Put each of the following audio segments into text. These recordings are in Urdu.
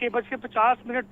6:50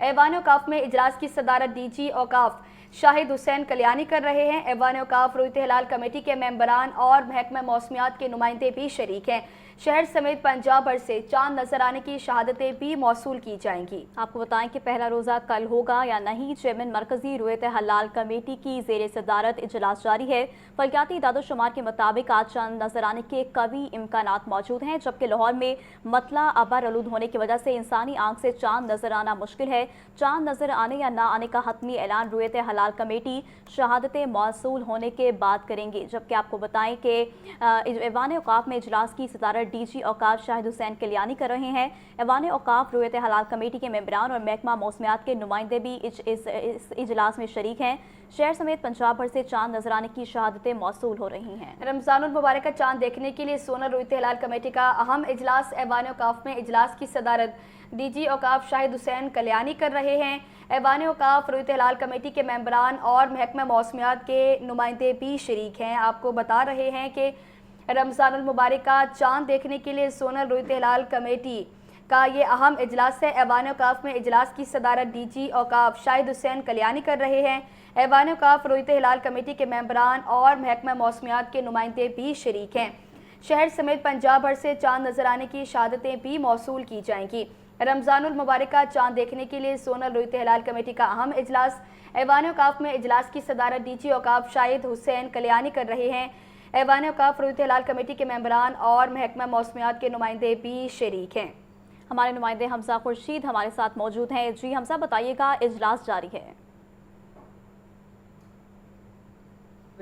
ایوان اوقاف میں اجلاس کی صدارت DG اوقاف شاہد حسین کلیانی کر رہے ہیں۔ ایوان اوقاف رویت ہلال کمیٹی کے ممبران اور محکمہ موسمیات کے نمائندے بھی شریک ہیں۔ شہر سمیت پنجاب بھر سے چاند نظر آنے کی شہادتیں بھی موصول کی جائیں گی۔ آپ کو بتائیں کہ پہلا روزہ کل ہوگا یا نہیں۔ چیئرمین مرکزی رویت ہلال کمیٹی کی زیر صدارت اجلاس جاری ہے۔ فلکیاتی اعداد و شمار کے مطابق آج چاند نظر آنے کے قوی امکانات موجود ہیں، جبکہ لاہور میں مطلع ابر آلود ہونے کی وجہ سے انسانی آنکھ سے چاند نظر آنا مشکل ہے۔ چاند نظر آنے یا نہ آنے کا حتمی اعلان رویت ہلال کمیٹی شہادتیں موصول ہونے کے بعد کریں گے۔ جبکہ آپ کو بتائیں کہ ایوان اوقاف میں اجلاس کی صدارت DG اوقاف شاہد حسین کلیانی کر رہے ہیں۔ ایوان اوقاف رویت ہلال کمیٹی کے ممبران اور محکمہ موسمیات کے نمائندے بھی اس اجلاس میں شریک ہیں۔ شہر سمیت پنجاب بھر سے چاند نظر آنے کی شہادتیں موصول ہو رہی ہیں۔ رمضان المبارک کا چاند دیکھنے کے لیے سونل رویت ہلال کمیٹی کا اہم اجلاس ایوان اوقاف میں اجلاس کی صدارت DG اوقاف شاہد حسین کلیانی کر رہے ہیں۔ ایوان اوقاف رویت ہلال کمیٹی کے ممبران اور محکمہ موسمیات کے نمائندے بھی شریک ہیں۔ آپ کو بتا رہے ہیں کہ رمضان المبارک کا چاند دیکھنے کے لیے سونل رویت ہلال کمیٹی کا یہ اہم اجلاس ہے۔ ایوان اوقاف میں اجلاس کی صدارت DG اوقاف شاہد حسین کلیانی کر رہے ہیں۔ ایوان اوقاف رویت ہلال کمیٹی کے ممبران اور محکمہ موسمیات کے نمائندے بھی شریک ہیں۔ شہر سمیت پنجاب بھر سے چاند نظر آنے کی شہادتیں بھی موصول کی جائیں گی۔ رمضان المبارک کا چاند دیکھنے کے لیے سونل رویت ہلال کمیٹی کا اہم اجلاس ایوان اوقاف میں اجلاس کی صدارت DG اوقاف شاہد حسین کلیانی کر رہے ہیں۔ ایوان اوقاف رویت ہلال کمیٹی کے ممبران اور محکمہ موسمیات کے نمائندے بھی شریک ہیں۔ ہمارے نمائندے حمزہ خورشید ہمارے ساتھ موجود ہیں۔ جی حمزہ، بتائیے گا اجلاس جاری ہے۔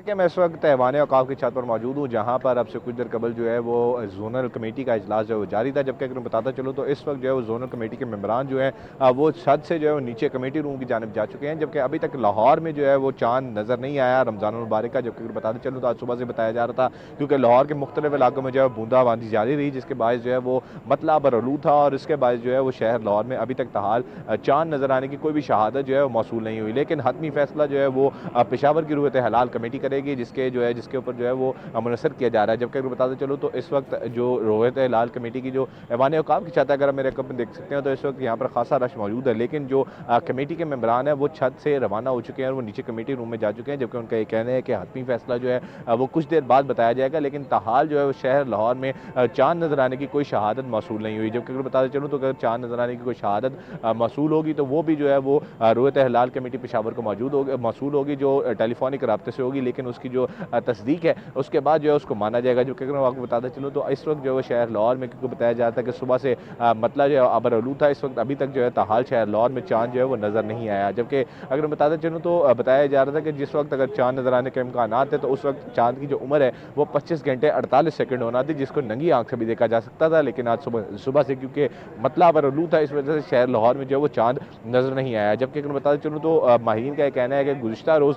کہ میں اس وقت ایوان اوقاف کی چھت پر موجود ہوں، جہاں پر اب سے کچھ دیر قبل جو ہے وہ زونل کمیٹی کا اجلاس جو ہے وہ جاری تھا، جبکہ اگر میں بتاتا چلوں تو اس وقت جو ہے وہ زونل کمیٹی کے ممبران جو ہیں وہ چھت سے جو ہے وہ نیچے کمیٹی روم کی جانب جا چکے ہیں، جبکہ ابھی تک لاہور میں جو ہے وہ چاند نظر نہیں آیا رمضان المبارک کا، جبکہ اگر بتاتے چلوں تو آج صبح سے بتایا جا رہا تھا، کیونکہ لاہور کے مختلف علاقوں میں جو ہے بوندا باندی جاری رہی، جس کے باعث جو ہے وہ مطلع برآلود تھا، اور اس کے باعث جو ہے وہ شہر لاہور میں ابھی تک تاحال چاند نظر آنے کی کوئی بھی شہادت جو ہے وہ موصول نہیں ہوئی۔ لیکن حتمی فیصلہ جو ہے وہ پشاور کی رویت ہلال کمیٹی کرے گی، جس کے اوپر جو ہے وہ منحصر کیا جا رہا ہے۔ جبکہ اگر بتاتے چلو تو اس وقت جو رویت ہلال کمیٹی کی جو ایوان اوقاف کی چھت ہے، اگر آپ میرے کپ میں دیکھ سکتے ہیں تو اس وقت یہاں پر خاصا رش موجود ہے، لیکن جو کمیٹی کے ممبران ہیں وہ چھت سے روانہ ہو چکے ہیں اور وہ نیچے کمیٹی روم میں جا چکے ہیں، جبکہ ان کا یہ کہنا ہے کہ حتمی فیصلہ جو ہے وہ کچھ دیر بعد بتایا جائے گا، لیکن تاحال جو ہے وہ شہر لاہور میں چاند نظر آنے کی کوئی شہادت موصول نہیں ہوئی۔ جبکہ اگر بتاتے چلوں تو اگر چاند نظر آنے کی کوئی شہادت موصول ہوگی تو وہ بھی جو ہے وہ رویت ہلال کمیٹی پشاور کو موصول ہوگی، جو ٹیلی فونک رابطے سے ہوگی، لیکن اس کی جو تصدیق ہے اس کے بعد جو ہے اس کو مانا جائے گا۔ جو کہ اگر میں آپ کو بتاتا چلوں تو اس وقت جو ہے شہر لاہور میں کیونکہ بتایا جاتا ہے کہ صبح سے مطلع جو ہے ابر آلود تھا، اس وقت ابھی تک جو ہے تاحال شہر لاہور میں چاند جو ہے وہ نظر نہیں آیا۔ جبکہ اگر میں بتاتا چلوں تو بتایا جا رہا تھا کہ جس وقت اگر چاند نظر آنے کے امکانات ہیں تو اس وقت چاند کی جو عمر ہے وہ 25 گھنٹے 48 سیکنڈ ہونا تھی، جس کو ننگی آنکھ سے بھی دیکھا جا سکتا تھا، لیکن آج صبح سے کیونکہ مطلع ابر آلود تھا اس وجہ سے شہر لاہور میں جو ہے وہ چاند نظر نہیں آیا۔ جبکہ اگر میں بتاتا چلوں تو ماہرین کا یہ کہنا ہے کہ گزشتہ روز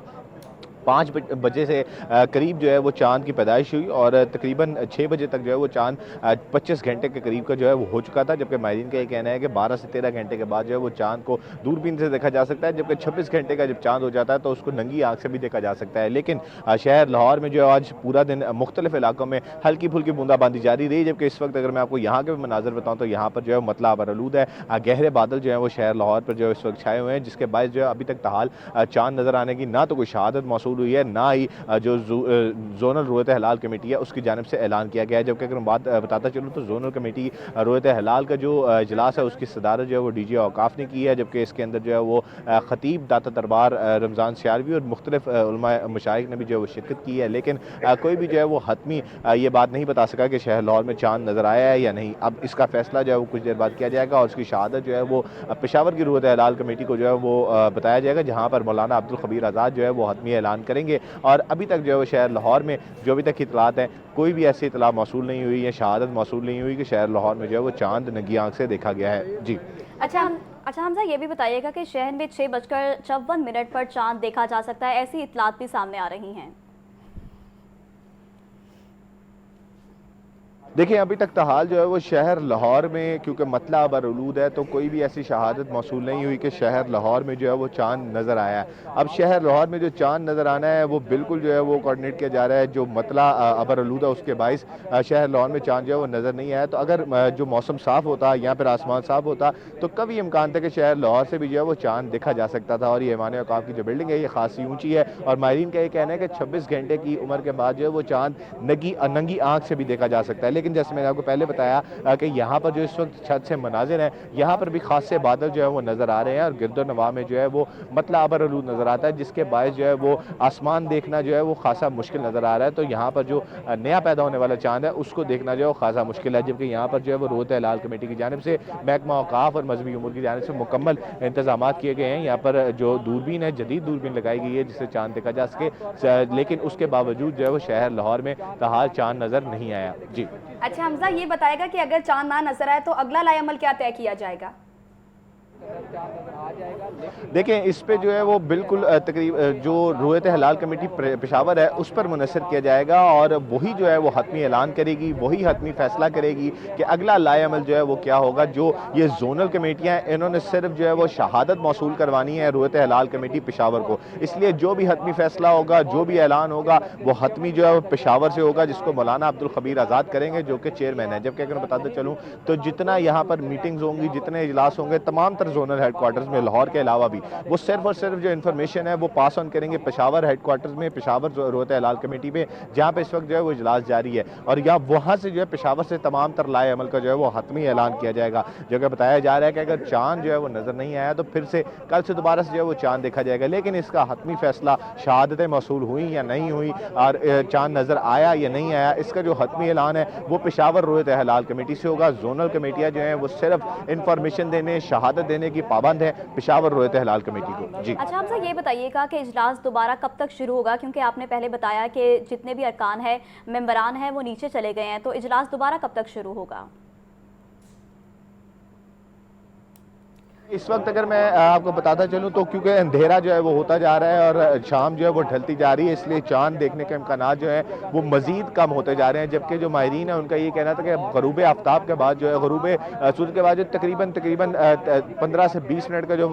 5 بجے سے قریب جو ہے وہ چاند کی پیدائش ہوئی اور تقریباً 6 بجے تک جو ہے وہ چاند 25 گھنٹے کے قریب کا جو ہے وہ ہو چکا تھا، جبکہ ماہرین کا یہ کہنا ہے کہ 12 سے 13 گھنٹے کے بعد جو ہے وہ چاند کو دوربین سے دیکھا جا سکتا ہے، جبکہ 26 گھنٹے کا جب چاند ہو جاتا ہے تو اس کو ننگی آنکھ سے بھی دیکھا جا سکتا ہے۔ لیکن شہر لاہور میں جو ہے آج پورا دن مختلف علاقوں میں ہلکی پھلکی بوندا باندی جاری رہی، جبکہ اس وقت اگر میں آپ کو یہاں کے مناظر بتاؤں تو یہاں پر جو ہے مطلع ابر آلود ہے، گہرے بادل جو ہیں وہ شہر لاہور پر جو ہے اس وقت چھائے ہوئے ہیں، جس کے باعث جو ہے ابھی تک تاحال چاند نظر آنے کی نہ تو کوئی شہادت موصول ہوئی ہے، نہ ہی جو زونل رویت ہلال کمیٹی ہے اس کی جانب سے اعلان کیا گیا ہے۔ جبکہ اگر بات بتاتا چلوں تو زونل کمیٹی رویت ہلال کا جو اجلاس ہے اس کی صدارت جو ہے وہ DG اوقاف نے کی ہے، جبکہ اس کے اندر جو ہے وہ خطیب داتا دربار رمضان سیاروی اور مختلف علماء مشائخ نے بھی جو ہے وہ شرکت کی ہے، لیکن کوئی بھی جو ہے وہ حتمی یہ بات نہیں بتا سکا کہ شہر لاہور میں چاند نظر آیا ہے یا نہیں۔ اب اس کا فیصلہ جو ہے وہ کچھ دیر بعد کیا جائے گا اور اس کی شہادت جو ہے وہ پشاور کی رویت ہلال کمیٹی کو جو ہے وہ بتایا جائے گا، جہاں پر مولانا عبدالخبیر آزاد جو ہے وہ حتمی اعلان کریں گے۔ اور ابھی تک جو ہے وہ شہر لاہور میں جو ابھی تک اطلاعات ہیں کوئی بھی ایسی اطلاع موصول نہیں ہوئی یا شہادت موصول نہیں ہوئی کہ شہر لاہور میں جو ہے وہ چاند ننگی آنکھ سے دیکھا گیا ہے۔ جی اچھا حمزہ، یہ بھی بتائیے گا کہ شہر میں 6:54 پر چاند دیکھا جا سکتا ہے، ایسی اطلاعات بھی سامنے آ رہی ہیں؟ دیکھیں ابھی تک تاحال جو ہے وہ شہر لاہور میں کیونکہ مطلع ابرالود ہے تو کوئی بھی ایسی شہادت موصول نہیں ہوئی کہ شہر لاہور میں جو ہے وہ چاند نظر آیا ہے۔ اب شہر لاہور میں جو چاند نظر آنا ہے وہ بالکل جو ہے وہ کوارڈینیٹ کیا جا رہا ہے، جو مطلع ابرالود ہے اس کے باعث شہر لاہور میں چاند جو ہے وہ نظر نہیں آیا۔ تو اگر جو موسم صاف ہوتا، یہاں پر آسمان صاف ہوتا تو کبھی امکان تھا کہ شہر لاہور سے بھی جو ہے وہ چاند دیکھا جا سکتا تھا۔ اور یہ ایوان اوقاف کی جو بلڈنگ ہے یہ خاصی اونچی ہے اور ماہرین کا یہ کہنا ہے کہ 26 گھنٹے کی عمر کے بعد جو ہے وہ چاند ننگی آنکھ سے بھی دیکھا جا سکتا ہے۔ لیکن جیسے میں نے آپ کو پہلے بتایا کہ یہاں پر جو اس وقت چھت سے مناظر ہیں، یہاں پر بھی خاصے بادل جو ہے وہ نظر آ رہے ہیں اور گرد و نواح میں جو ہے وہ مطلع ابرالود نظر آتا ہے، جس کے باعث جو ہے وہ آسمان دیکھنا جو ہے وہ خاصا مشکل نظر آ رہا ہے۔ تو یہاں پر جو نیا پیدا ہونے والا چاند ہے اس کو دیکھنا جو ہے وہ خاصا مشکل ہے، جبکہ یہاں پر جو ہے وہ رویت ہلال کمیٹی کی جانب سے، محکمہ اوقاف اور مذہبی امور کی جانب سے مکمل انتظامات کیے گئے ہیں۔ یہاں پر جو دوربین ہے، جدید دوربین لگائی گئی ہے جس سے چاند دیکھا جا سکے، لیکن اس کے باوجود جو ہے وہ شہر لاہور میں تاحال چاند نظر نہیں آیا۔ جی اچھا حمزہ، یہ بتائے گا کہ اگر چاند نہ نظر آئے تو اگلا لائے عمل کیا طے کیا جائے گا؟ دیکھیں اس پہ جو ہے وہ بالکل جو رویت ہلال کمیٹی پشاور ہے اس پر منحصر کیا جائے گا اور وہی جو ہے وہ حتمی اعلان کرے گی، وہی حتمی فیصلہ کرے گی کہ اگلا لائے عمل جو ہے وہ کیا ہوگا۔ جو یہ زونل کمیٹیاں ہیں انہوں نے صرف جو ہے وہ شہادت موصول کروانی ہے رویت ہلال کمیٹی پشاور کو، اس لیے جو بھی حتمی فیصلہ ہوگا، جو بھی اعلان ہوگا وہ حتمی جو ہے وہ پشاور سے ہوگا، جس کو مولانا عبدالخبیر آزاد کریں گے جو کہ چیئرمین ہے۔ جبکہ اگر میں بتاتے چلوں تو جتنا یہاں پر میٹنگز ہوں گی، جتنے اجلاس ہوں گے تمام تر زونل ہیڈ کوارٹرز میں لاہور کے علاوہ بھی، وہ صرف اور صرف جو انفارمیشن ہے وہ پاس آن کریں گے پشاور ہیڈ کوارٹرز میں، پشاور رویت ہلال کمیٹی میں، جہاں پہ اس وقت جو ہے وہ اجلاس جاری ہے، اور وہاں سے جو ہے پشاور سے تمام تر لائے عمل کا جو ہے وہ حتمی اعلان کیا جائے گا۔ جو کہ بتایا جا رہا ہے کہ اگر چاند جو ہے وہ نظر نہیں آیا تو پھر سے کل سے دوبارہ سے جو ہے وہ چاند دیکھا جائے گا، لیکن اس کا حتمی فیصلہ شہادتیں موصول ہوئیں یا نہیں ہوئی اور چاند نظر آیا یا نہیں آیا، اس کا جو حتمی اعلان ہے وہ پشاور رویت ہلال کمیٹی سے ہوگا۔ زونل کمیٹیاں جو ہیں وہ صرف انفارمیشن دینے، شہادت دینے کی پابند ہیں پشاور رویت ہلال کمیٹی کو۔ جی اچھا حمزہ، یہ بتائیے گا کہ اجلاس دوبارہ کب تک شروع ہوگا؟ کیونکہ آپ نے پہلے بتایا کہ جتنے بھی ارکان ہیں، ممبران ہیں، وہ نیچے چلے گئے ہیں، تو اجلاس دوبارہ کب تک شروع ہوگا؟ اس وقت اگر میں آپ کو بتاتا چلوں تو کیونکہ اندھیرا جو ہے وہ ہوتا جا رہا ہے اور شام جو ہے وہ ڈھلتی جا رہی ہے، اس لیے چاند دیکھنے کے امکانات جو ہیں وہ مزید کم ہوتے جا رہے ہیں، جبکہ جو ماہرین ہیں ان کا یہ کہنا تھا کہ غروب آفتاب کے بعد جو ہے، غروب سورج کے بعد جو تقریباً 15 سے 20 منٹ کا جو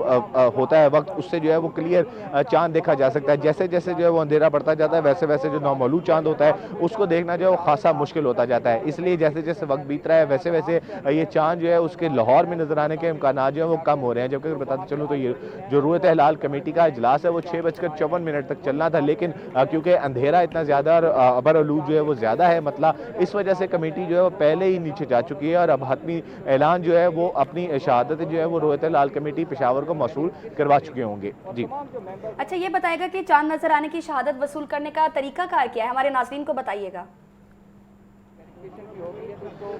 ہوتا ہے وقت، اس سے جو ہے وہ کلیئر چاند دیکھا جا سکتا ہے۔ جیسے جیسے جو ہے وہ اندھیرا بڑھتا جاتا ہے ویسے ویسے جو نامعلوم چاند ہوتا ہے اس کو دیکھنا جو ہے وہ خاصا مشکل ہوتا جاتا ہے، اس لیے جیسے جیسے وقت بیت رہا ہے ویسے ویسے یہ چاند جو ہے اس کے لاہور میں نظر آنے کے امکانات جو ہیں وہ کم ہو رہے ہیں۔ جبکہ بتاتے چلوں تو یہ جو رویت ہلال کمیٹی کا اجلاس ہے وہ 6:54 تک چلنا تھا، لیکن کیونکہ اندھیرا اتنا زیادہ اور ابرالود جو ہے وہ زیادہ ہے مطلب، اس وجہ سے کمیٹی جو ہے وہ پہلے ہی نیچے جا چکی ہے اور اب حتمی اعلان جو ہے وہ اپنی شہادت جو ہے وہ رویت ہلال کمیٹی پشاور کو موصول کروا چکے ہوں گے۔ جی اچھا، یہ بتائے گا کہ چاند نظر آنے کی شہادت وصول کرنے کا طریقہ کار کیا ہے؟ ہمارے ناظرین کو بتائیے گا۔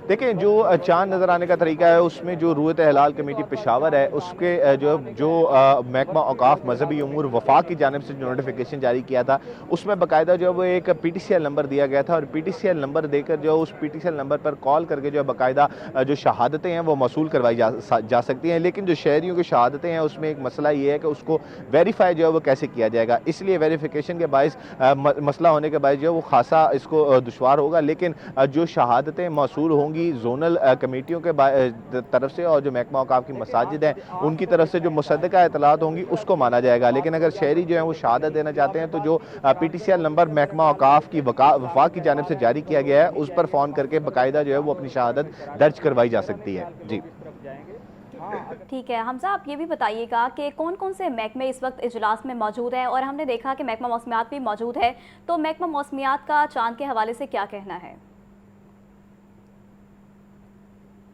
دیکھیں جو چاند نظر آنے کا طریقہ ہے اس میں جو رویت ہلال کمیٹی پشاور ہے اس کے جو محکمہ اوقاف مذہبی امور وفاق کی جانب سے جو نوٹیفیکیشن جاری کیا تھا اس میں باقاعدہ جو وہ ایک P T C L number دیا گیا تھا اور P T C L number دے کر جو اس P T C L number پر کال کر کے جو باقاعدہ جو شہادتیں ہیں وہ موصول کروائی جا سکتی ہیں، لیکن جو شہریوں کی شہادتیں ہیں اس میں ایک مسئلہ یہ ہے کہ اس کو ویریفائی جو ہے وہ کیسے کیا جائے گا، اس لیے ویریفیکیشن کے باعث مسئلہ ہونے کے باعث جو ہے وہ خاصا اس کو دشوار ہوگا، لیکن جو شہادتیں موصول ہوں گی زونل کمیٹیوں کے طرف سے اور جو محکمہ اوقاف کی مساجد ہیں ان کی طرف سے جو مصدقہ اطلاعات ہوں گی اس کو مانا جائے گا۔ لیکن اگر شہری جو ہیں وہ شہادت دینا چاہتے ہیں تو جو P T C L number محکمہ اوقاف کی وفاق کی جانب سے جاری کیا گیا ہے اس پر فون کر کے باقاعدہ جو ہے وہ اپنی شہادت درج کروائی جا سکتی ہے۔ جی ٹھیک ہے حمزہ، آپ یہ بھی بتائیے گا کہ کون کون سے محکمے اس وقت اجلاس میں موجود ہیں، اور ہم نے دیکھا کہ محکمہ موسمیات بھی موجود ہے، تو محکمہ موسمیات کا چاند کے حوالے سے کیا کہنا ہے؟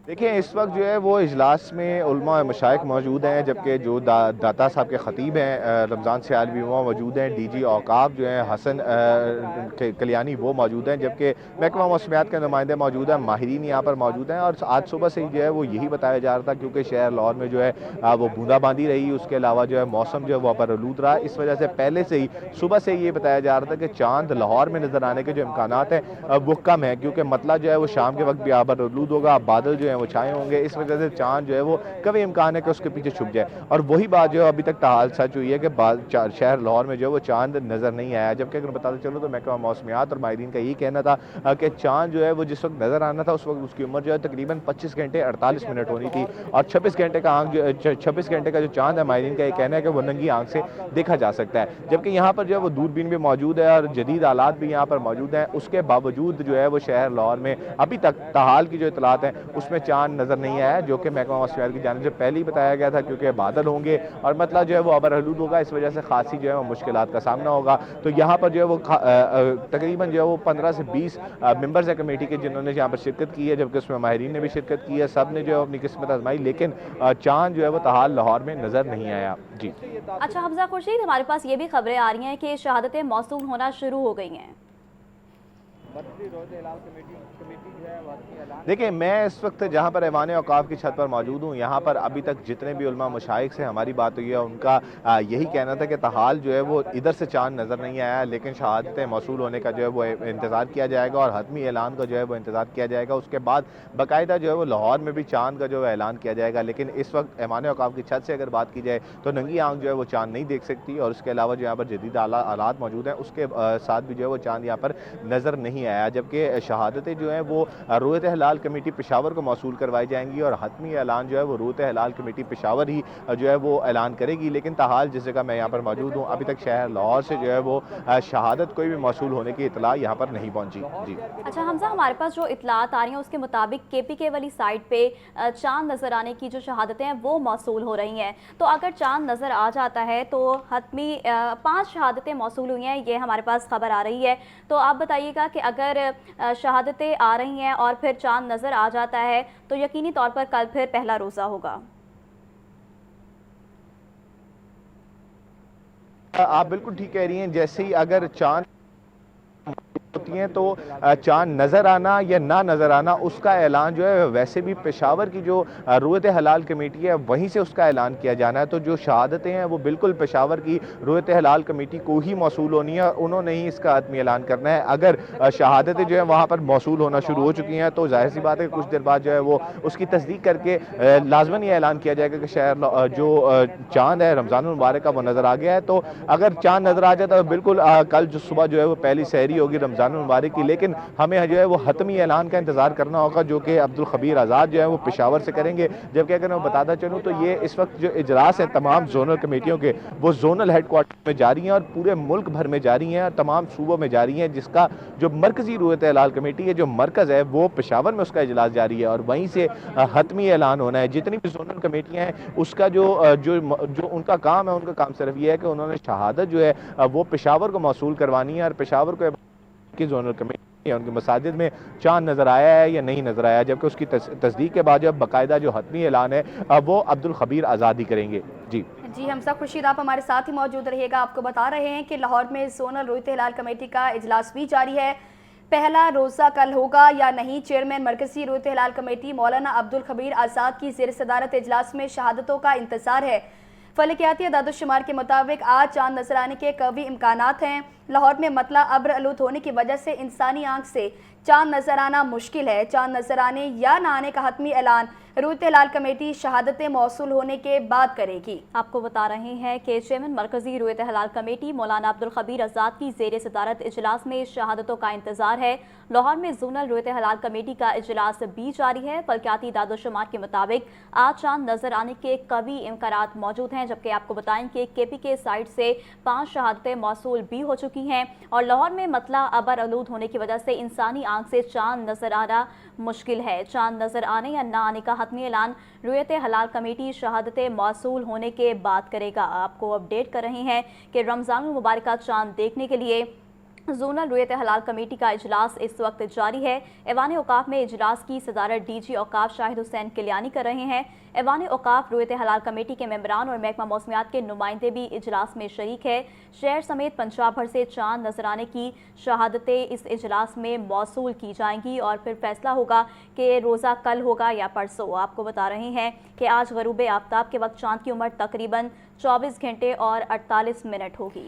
دیکھیں اس وقت جو ہے وہ اجلاس میں علماء مشائخ موجود ہیں، جبکہ جو داتا صاحب کے خطیب ہیں رمضان سیالوی وہ موجود ہیں، ڈی جی اوقاف جو ہیں حسن کلیانی وہ موجود ہیں، جبکہ محکمہ موسمیات کے نمائندے موجود ہیں، ماہرین یہاں پر موجود ہیں۔ اور آج صبح سے جو ہے وہ یہی بتایا جا رہا تھا کیونکہ شہر لاہور میں جو ہے وہ بوندا باندی رہی، اس کے علاوہ جو ہے موسم جو ہے وہ ابرالود رہا، اس وجہ سے پہلے سے ہی صبح سے یہ بتایا جا رہا تھا کہ چاند لاہور میں نظر آنے کے جو امکانات ہیں وہ کم ہیں، کیونکہ مطلع جو ہے وہ شام کے وقت بھی ابرالود ہوگا، بادل جو ہے ہیں وہ چھائے ہوں گے, اس وجہ سے چاند جو ہے وہ کبھی امکان ہے کہ اس کے پیچھے چھپ جائے. اور وہی بات جو ہے ابھی تک تاحال سچ ہوئی ہے کہ شہر لاہور میں جو ہے وہ چاند نظر نہیں آیا, جبکہ اگر بتاتے چلو تو محکمہ موسمیات اور ماہرین کا یہی کہنا تھا کہ چاند جو ہے وہ جس وقت نظر آنا تھا اس وقت اس کی عمر جو ہے تقریباً 25 گھنٹے 48 منٹ ہونی تھی, اور 26 گھنٹے کا جو چاند ہے ماہرین کا یہ کہنا ہے کہ وہ ننگی آنکھ سے دیکھا جا سکتا ہے. جبکہ یہاں پر جو ہے وہ دوربین بھی موجود ہے اور جدید آلات بھی یہاں پر موجود ہیں, اس کے باوجود جو ہے وہ شہر لاہور میں ابھی تک تاحال کی جو اطلاعات ہیں اس میں چاند نظر نہیں آیا, جو کہ محکمہ موسمیات کی جانب سے پہلے ہی بتایا گیا تھا, کیونکہ بادل ہوں گے اور مطلع جو ہے وہ ابر آلود ہوگا, اس وجہ سے خاصی جو ہے وہ مشکلات کا سامنا ہوگا. تو یہاں پر جو ہے وہ تقریباً جو ہے وہ 15 سے 20 ممبرز ہیں کمیٹی کے جنہوں نے یہاں پر شرکت کی ہے, جبکہ اس میں ماہرین نے بھی شرکت کی ہے. سب نے جو ہے اپنی قسمت آزمائی, لیکن چاند جو ہے وہ تاحال لاہور میں نظر نہیں آیا. جی اچھا حمزہ خورشید, ہمارے پاس یہ بھی خبریں آ رہی ہیں کہ شہادتیں موصول ہونا شروع ہو گئی ہیں. دیکھیں, میں اس وقت جہاں پر ایوان اوقاف کی چھت پر موجود ہوں, یہاں پر ابھی تک جتنے بھی علماء مشائخ سے ہماری بات ہوئی ہے ان کا یہی کہنا تھا کہ تاحال جو ہے وہ ادھر سے چاند نظر نہیں آیا, لیکن شہادتیں موصول ہونے کا جو ہے وہ انتظار کیا جائے گا اور حتمی اعلان کا جو ہے وہ انتظار کیا جائے گا. اس کے بعد باقاعدہ جو ہے وہ لاہور میں بھی چاند کا جو ہے اعلان کیا جائے گا. لیکن اس وقت ایوان اوقاف کی چھت سے اگر بات کی جائے تو ننگی آنکھ جو ہے وہ چاند نہیں دیکھ سکتی, اور اس کے علاوہ جو یہاں پر جدید آلات موجود ہیں اس کے ساتھ بھی جو ہے وہ چاند یہاں پر نظر نہیں آیا. جبکہ شہادتیں جو ہیں وہ رویت ہلال کمیٹی پشاور کو موصول کروائی جائیں گی, اور حتمی اعلان جو ہے وہ رویت ہلال کمیٹی پشاور ہی جو ہے وہ اعلان کرے گی. لیکن تاحال جس جگہ میں یہاں پر موجود ہوں, ابھی تک شہر لاہور سے جو ہے وہ شہادت کوئی بھی موصول ہونے کی اطلاع یہاں پر نہیں پہنچی. جی اچھا حمزہ, ہمارے پاس جو اطلاعات آ رہی ہیں اس کے مطابق KPK والی سائٹ پہ چاند نظر آنے کی جو شہادتیں ہیں وہ موصول ہو رہی ہیں. تو اگر چاند نظر آ جاتا ہے تو حتمی 5 شہادتیں موصول ہوئی ہیں, یہ ہمارے پاس خبر آ رہی ہے. تو آپ بتائیے گا کہ اگر شہادتیں آ رہی ہیں اور پھر چاند نظر آ جاتا ہے تو یقینی طور پر کل پھر پہلا روزہ ہوگا. آپ بالکل ٹھیک کہہ رہی ہیں, جیسے ہی اگر چاند ہوتی ہیں تو چاند نظر آنا یا نہ نظر آنا اس کا اعلان جو ہے ویسے بھی پشاور کی جو رویت ہلال کمیٹی ہے وہیں سے اس کا اعلان کیا جانا ہے. تو جو شہادتیں ہیں وہ بالکل پشاور کی رویت ہلال کمیٹی کو ہی موصول ہونی ہے, انہوں نے ہی اس کا حتمی اعلان کرنا ہے. اگر شہادتیں جو ہیں وہاں پر موصول ہونا شروع ہو چکی ہیں تو ظاہر سی بات ہے کچھ دیر بعد جو ہے وہ اس کی تصدیق کر کے لازماً یہ اعلان کیا جائے گا کہ شہر جو چاند ہے رمضان المبارک کا وہ نظر آ گیا ہے. تو اگر چاند نظر آ جاتا ہے تو بالکل کل جو صبح جو ہے وہ پہلی سحری ہوگی رمضان المبارک کی, لیکن ہمیں جو ہے وہ حتمی اعلان کا انتظار کرنا ہوگا جو کہ عبدالخبیر آزاد جو ہے وہ پشاور سے کریں گے. جبکہ اگر میں بتاتا چلوں تو یہ اس وقت جو اجلاس ہیں تمام زونل کمیٹیوں کے وہ زونل ہیڈ کوارٹر میں جاری ہیں اور پورے ملک بھر میں جاری ہیں اور تمام صوبوں میں جاری ہیں, جس کا جو مرکزی رویت ہلال کمیٹی ہے جو مرکز ہے وہ پشاور میں اس کا اجلاس جاری ہے اور وہیں سے حتمی اعلان ہونا ہے. جتنی بھی زونل کمیٹیاں ہیں اس کا جو ان کا کام ہے, ان کا کام صرف یہ ہے کہ انہوں نے شہادت جو ہے وہ پشاور کو موصول کروانی ہے, اور پشاور کو کی زونل کمیٹی ان کے مساجد میں چاند نظر آیا ہے یا نہیں نظر آیا, جبکہ اس کی تصدیق کے بعد جب باقاعدہ جو حتمی اعلان ہے وہ عبدالخبیر آزاد ہی کریں گے. جی حمزہ خورشید, آپ ہمارے ساتھ ہی موجود رہیے گا. آپ کو بتا رہے ہیں کہ لاہور میں زونل رویت ہلال کمیٹی کا اجلاس بھی جاری ہے. پہلا روزہ کل ہوگا یا نہیں, چیئرمین مرکزی رویت ہلال کمیٹی مولانا عبدالخبیر آزاد کی زیر صدارت اجلاس میں شہادتوں کا انتظار ہے. فلکیاتی اعداد و شمار کے مطابق آج چاند نظر آنے کے قوی امکانات ہیں. لاہور میں مطلع ابر آلود ہونے کی وجہ سے انسانی آنکھ سے چاند نظر آنا مشکل ہے. چاند نظر آنے یا نہ آنے کا حتمی اعلان رویت ہلال کمیٹی شہادتیں موصول ہونے کے بعد کرے گی. آپ کو بتا رہے ہیں کہ چیئرمین مرکزی رویت ہلال کمیٹی مولانا عبدالخبیر آزاد کی زیر صدارت اجلاس میں شہادتوں کا انتظار ہے. لاہور میں زونل رویت ہلال کمیٹی کا اجلاس بھی جاری ہے. فلکیاتی اعداد و شمار کے مطابق آج چاند نظر آنے کے قوی امکانات موجود ہیں, جبکہ آپ کو بتائیں کہ KPK سائٹ سے 5 شہادتیں موصول بھی ہو چکی ہیں, اور لاہور میں مطلع ابر آلود ہونے کی وجہ سے انسانی آنکھ سے چاند نظر آنا مشکل ہے. چاند نظر آنے یا نہ آنے کا حتمی اعلان رویت ہلال کمیٹی شہادتیں موصول ہونے کے بعد کرے گا. آپ کو اپڈیٹ کر رہے ہیں کہ رمضان المبارک کا چاند دیکھنے کے لیے زونل رویت ہلال کمیٹی کا اجلاس اس وقت جاری ہے. ایوان اوقاف میں اجلاس کی صدارت DG اوقاف شاہد حسین کلیانی کر رہے ہیں. ایوان اوقاف رویت ہلال کمیٹی کے ممبران اور محکمہ موسمیات کے نمائندے بھی اجلاس میں شریک ہے. شہر سمیت پنجاب بھر سے چاند نظر آنے کی شہادتیں اس اجلاس میں موصول کی جائیں گی اور پھر فیصلہ ہوگا کہ روزہ کل ہوگا یا پرسوں. آپ کو بتا رہے ہیں کہ آج غروب آفتاب کے وقت چاند کی عمر تقریباً 24 گھنٹے اور 48 منٹ ہوگی.